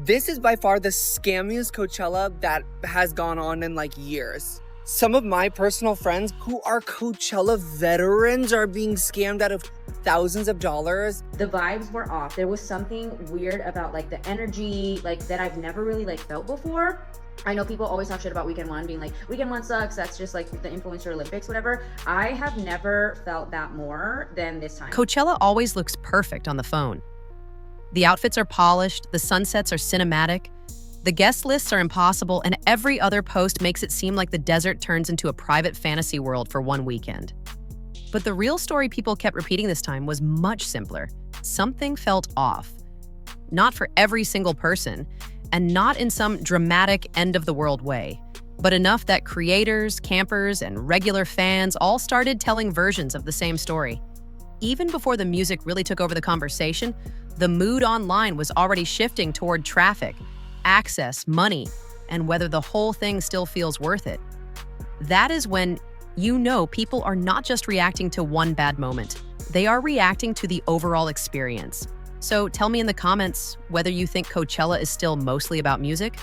This is by far the scammiest Coachella that has gone on in like years. Some of my personal friends who are Coachella veterans are being scammed out of thousands of dollars. The vibes were off. There was something weird about like the energy, like that I've never really like felt before. I know people always talk shit about Weekend One being like, Weekend One sucks, that's just like the influencer Olympics, whatever. I have never felt that more than this time. Coachella always looks perfect on the phone. The outfits are polished, the sunsets are cinematic, the guest lists are impossible, and every other post makes it seem like the desert turns into a private fantasy world for one weekend. But the real story people kept repeating this time was much simpler. Something felt off. Not for every single person, and not in some dramatic end-of-the-world way, but enough that creators, campers, and regular fans all started telling versions of the same story. Even before the music really took over the conversation, the mood online was already shifting toward traffic, access, money, and whether the whole thing still feels worth it. That is when you know people are not just reacting to one bad moment. They are reacting to the overall experience. So tell me in the comments whether you think Coachella is still mostly about music,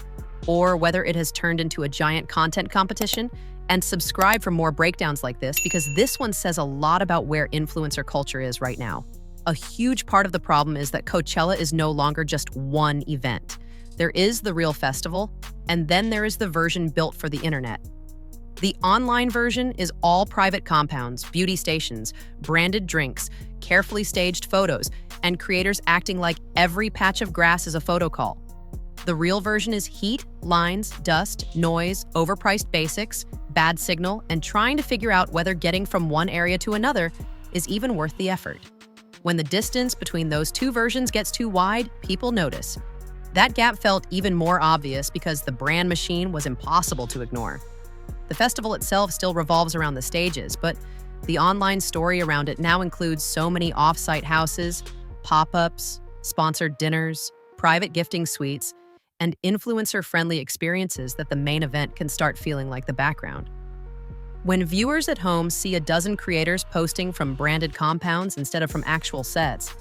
or whether it has turned into a giant content competition, and subscribe for more breakdowns like this, because this one says a lot about where influencer culture is right now. A huge part of the problem is that Coachella is no longer just one event. There is the real festival, and then there is the version built for the internet. The online version is all private compounds, beauty stations, branded drinks, carefully staged photos, and creators acting like every patch of grass is a photo call. The real version is heat, lines, dust, noise, overpriced basics, bad signal, and trying to figure out whether getting from one area to another is even worth the effort. When the distance between those two versions gets too wide, people notice. That gap felt even more obvious because the brand machine was impossible to ignore. The festival itself still revolves around the stages, but the online story around it now includes so many off-site houses, pop-ups, sponsored dinners, private gifting suites, and influencer-friendly experiences that the main event can start feeling like the background. When viewers at home see a dozen creators posting from branded compounds instead of from actual sets,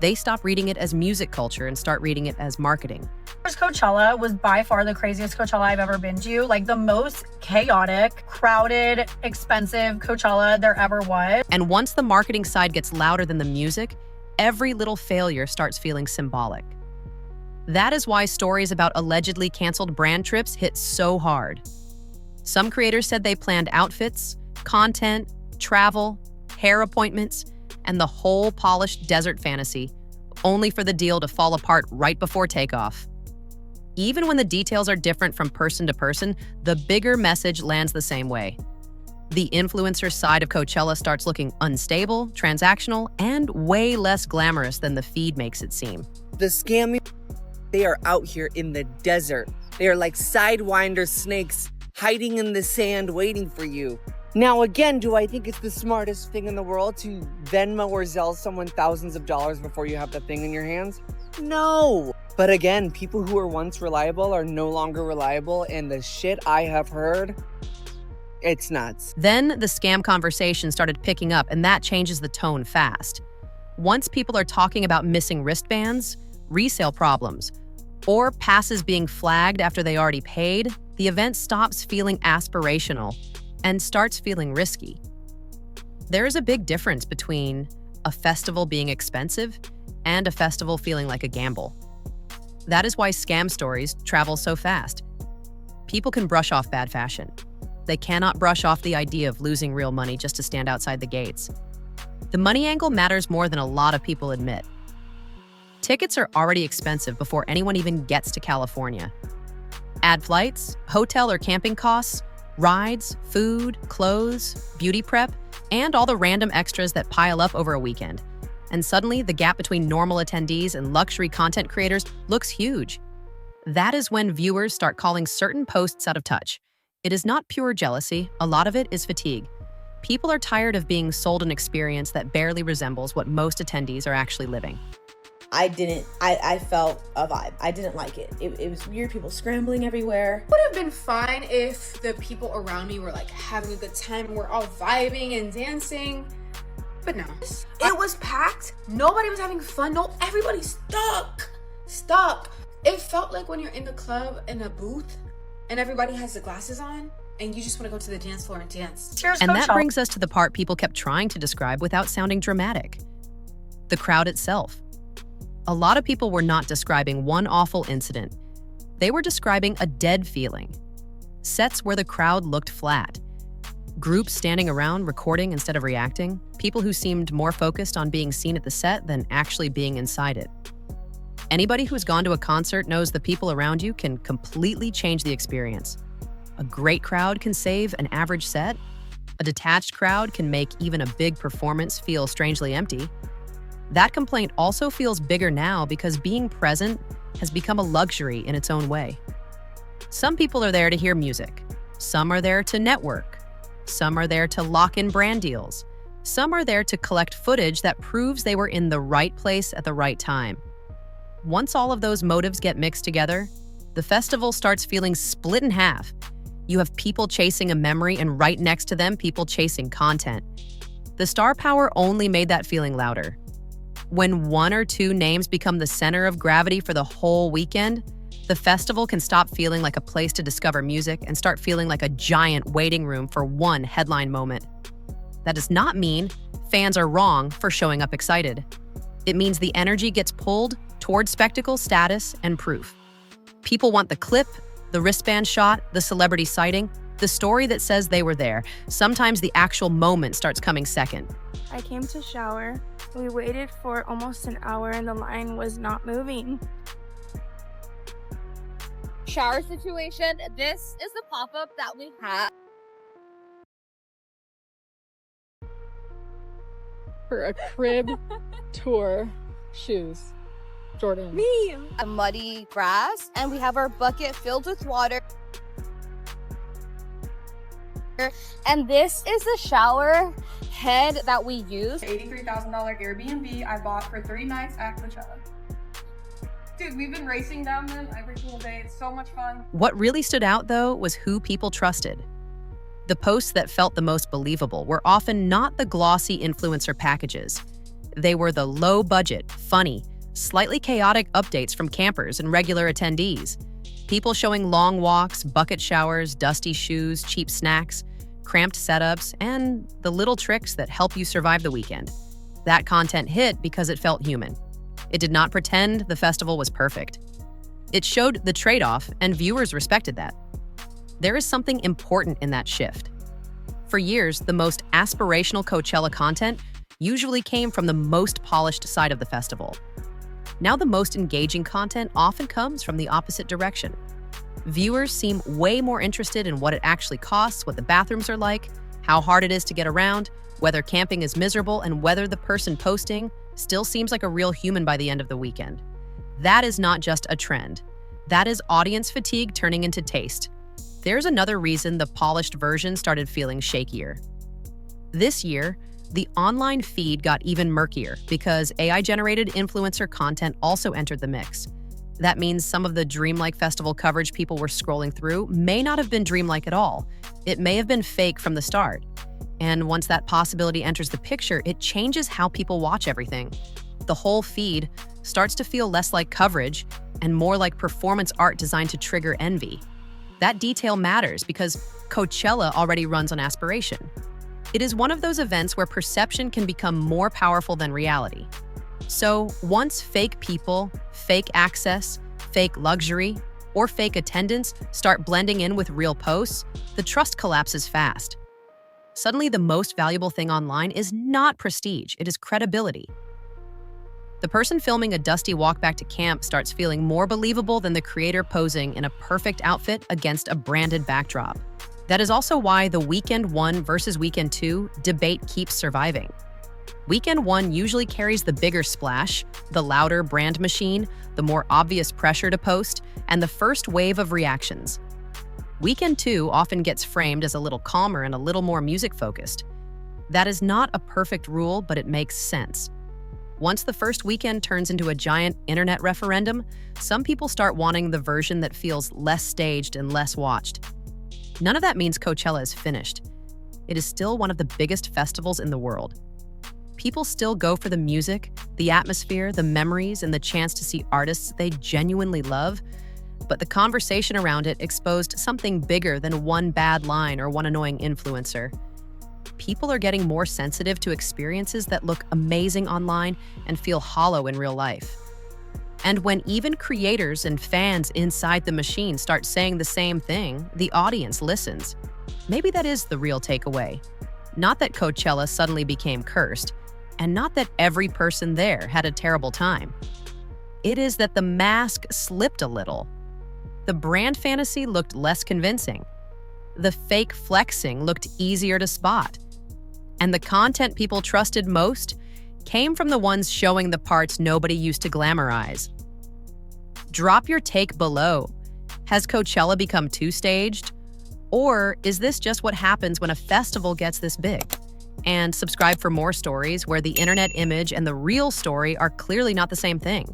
they stop reading it as music culture and start reading it as marketing. Coachella was by far the craziest Coachella I've ever been to. Like the most chaotic, crowded, expensive Coachella there ever was. And once the marketing side gets louder than the music, every little failure starts feeling symbolic. That is why stories about allegedly canceled brand trips hit so hard. Some creators said they planned outfits, content, travel, hair appointments, and the whole polished desert fantasy, only for the deal to fall apart right before takeoff. Even when the details are different from person to person, the bigger message lands the same way. The influencer side of Coachella starts looking unstable, transactional, and way less glamorous than the feed makes it seem. The scammy, they are out here in the desert. They are like sidewinder snakes hiding in the sand waiting for you. Now again, do I think it's the smartest thing in the world to Venmo or Zelle someone thousands of dollars before you have the thing in your hands? No! But again, people who were once reliable are no longer reliable, and the shit I have heard, it's nuts. Then the scam conversation started picking up, and that changes the tone fast. Once people are talking about missing wristbands, resale problems, or passes being flagged after they already paid, the event stops feeling aspirational and starts feeling risky. There is a big difference between a festival being expensive and a festival feeling like a gamble. That is why scam stories travel so fast. People can brush off bad fashion. They cannot brush off the idea of losing real money just to stand outside the gates. The money angle matters more than a lot of people admit. Tickets are already expensive before anyone even gets to California. Add flights, hotel or camping costs, rides, food, clothes, beauty prep, and all the random extras that pile up over a weekend. And suddenly, the gap between normal attendees and luxury content creators looks huge. That is when viewers start calling certain posts out of touch. It is not pure jealousy, a lot of it is fatigue. People are tired of being sold an experience that barely resembles what most attendees are actually living. I felt a vibe. I didn't like it. It was weird, people scrambling everywhere. It would have been fine if the people around me were like having a good time and we're all vibing and dancing, but no. It was packed. Nobody was having fun. No, everybody stop. It felt like when you're in the club in a booth and everybody has the glasses on and you just want to go to the dance floor and dance. Cheers, And that Coachella. brings us to the part people kept trying to describe without sounding dramatic. The crowd itself. A lot of people were not describing one awful incident. They were describing a dead feeling. Sets where the crowd looked flat. Groups standing around recording instead of reacting. People who seemed more focused on being seen at the set than actually being inside it. Anybody who's gone to a concert knows the people around you can completely change the experience. A great crowd can save an average set. A detached crowd can make even a big performance feel strangely empty. That complaint also feels bigger now because being present has become a luxury in its own way. Some people are there to hear music. Some are there to network. Some are there to lock in brand deals. Some are there to collect footage that proves they were in the right place at the right time. Once all of those motives get mixed together, the festival starts feeling split in half. You have people chasing a memory and right next to them, people chasing content. The star power only made that feeling louder. When one or two names become the center of gravity for the whole weekend, the festival can stop feeling like a place to discover music and start feeling like a giant waiting room for one headline moment. That does not mean fans are wrong for showing up excited. It means the energy gets pulled toward spectacle, status, and proof. People want the clip, the wristband shot, the celebrity sighting, the story that says they were there. Sometimes the actual moment starts coming second. I came to shower. We waited for almost an hour and the line was not moving. Shower situation. This is the pop-up that we had for a crib tour shoes. Jordan. me. A muddy grass, and we have our bucket filled with water. And this is the shower head that we use. $83,000 Airbnb I bought for 3 nights at Coachella. Dude, we've been racing down them every single day. It's so much fun. What really stood out, though, was who people trusted. The posts that felt the most believable were often not the glossy influencer packages. They were the low-budget, funny, slightly chaotic updates from campers and regular attendees. People showing long walks, bucket showers, dusty shoes, cheap snacks, cramped setups, and the little tricks that help you survive the weekend. That content hit because it felt human. It did not pretend the festival was perfect. It showed the trade-off, and viewers respected that. There is something important in that shift. For years, the most aspirational Coachella content usually came from the most polished side of the festival. Now the most engaging content often comes from the opposite direction. Viewers seem way more interested in what it actually costs, what the bathrooms are like, how hard it is to get around, whether camping is miserable, and whether the person posting still seems like a real human by the end of the weekend. That is not just a trend. That is audience fatigue turning into taste. There's another reason the polished version started feeling shakier. This year, the online feed got even murkier because AI-generated influencer content also entered the mix. That means some of the dreamlike festival coverage people were scrolling through may not have been dreamlike at all. It may have been fake from the start. And once that possibility enters the picture, it changes how people watch everything. The whole feed starts to feel less like coverage and more like performance art designed to trigger envy. That detail matters because Coachella already runs on aspiration. It is one of those events where perception can become more powerful than reality. So once fake people, fake access, fake luxury, or fake attendance start blending in with real posts, the trust collapses fast. Suddenly, the most valuable thing online is not prestige, it is credibility. The person filming a dusty walk back to camp starts feeling more believable than the creator posing in a perfect outfit against a branded backdrop. That is also why the Weekend 1 versus Weekend 2 debate keeps surviving. Weekend 1 usually carries the bigger splash, the louder brand machine, the more obvious pressure to post, and the first wave of reactions. Weekend 2 often gets framed as a little calmer and a little more music-focused. That is not a perfect rule, but it makes sense. Once the first weekend turns into a giant internet referendum, some people start wanting the version that feels less staged and less watched. None of that means Coachella is finished. It is still one of the biggest festivals in the world. People still go for the music, the atmosphere, the memories, and the chance to see artists they genuinely love. But the conversation around it exposed something bigger than one bad line or one annoying influencer. People are getting more sensitive to experiences that look amazing online and feel hollow in real life. And when even creators and fans inside the machine start saying the same thing, the audience listens. Maybe that is the real takeaway. Not that Coachella suddenly became cursed, and not that every person there had a terrible time. It is that the mask slipped a little. The brand fantasy looked less convincing. The fake flexing looked easier to spot. And the content people trusted most came from the ones showing the parts nobody used to glamorize. Drop your take below. Has Coachella become too staged? Or is this just what happens when a festival gets this big? And subscribe for more stories where the internet image and the real story are clearly not the same thing.